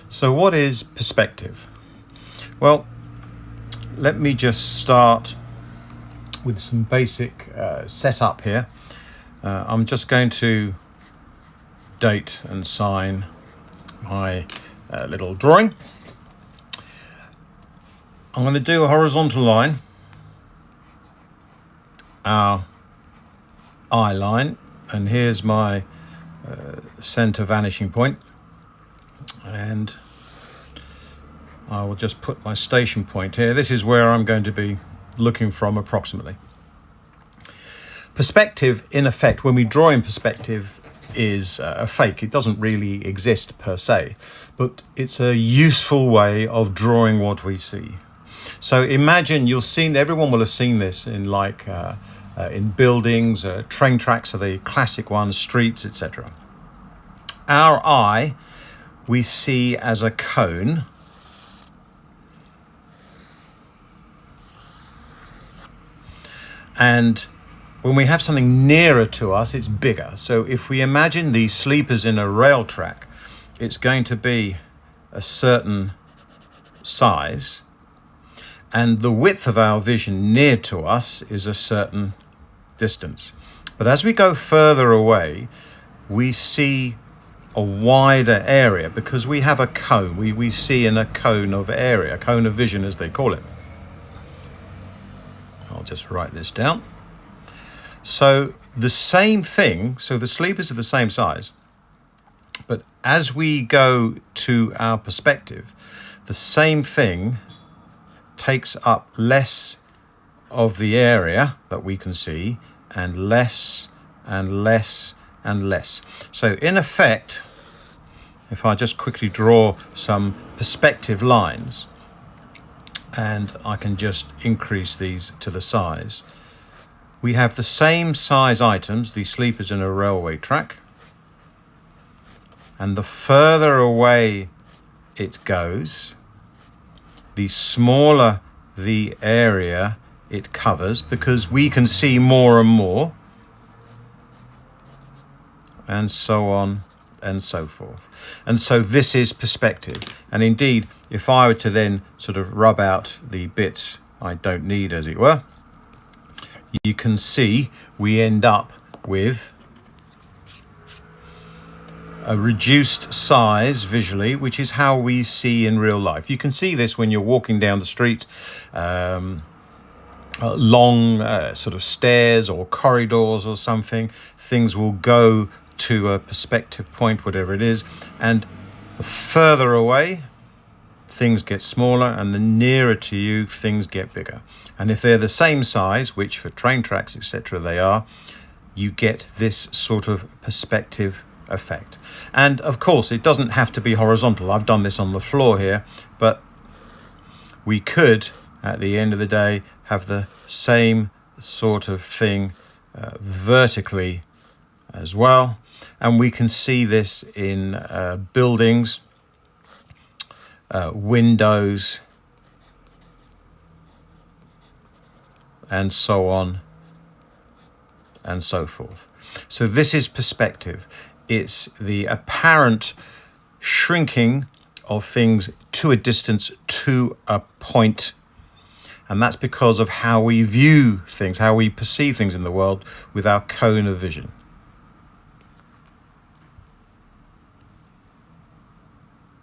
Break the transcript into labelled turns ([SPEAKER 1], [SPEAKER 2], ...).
[SPEAKER 1] So what is perspective? Well, let me just start with some basic setup here. I'm just going to date and sign my little drawing. I'm going to do a horizontal line, our eye line, and here's my center vanishing point, and I will just put my station point here. This is where I'm going to be looking from approximately. Perspective, in effect, when we draw in perspective, is a fake. It doesn't really exist per se, but it's a useful way of drawing what we see. So imagine everyone will have seen this in in buildings, train tracks are the classic ones, streets, etc. Our eye we see as a cone, and when we have something nearer to us, it's bigger. So if we imagine these sleepers in a rail track, it's going to be a certain size, and the width of our vision near to us is a certain distance. But as we go further away, we see a wider area because we have a cone. We see in a cone of area, a cone of vision as they call it. I'll just write this down. So the same thing, so the sleepers are the same size, but as we go to our perspective, the same thing takes up less of the area that we can see, and less and less and less. So in effect, if I just quickly draw some perspective lines, and I can just increase these to the size, we have the same size items, the sleepers in a railway track, and the further away it goes, the smaller the area it covers, because we can see more and more, and so on and so forth. And so this is perspective. And indeed, if I were to then sort of rub out the bits I don't need, as it were, you can see we end up with a reduced size visually, which is how we see in real life. You can see this when you're walking down the street, long sort of stairs or corridors or something. Things will go to a perspective point, whatever it is, and the further away things get smaller, and the nearer to you things get bigger. And if they're the same size, which for train tracks etc they are, you get this sort of perspective effect. And of course it doesn't have to be horizontal. I've done this on the floor here, but we could at the end of the day have the same sort of thing vertically as well. And we can see this in buildings, windows, and so on and so forth. So this is perspective. It's the apparent shrinking of things to a distance, to a point. And that's because of how we view things, how we perceive things in the world with our cone of vision.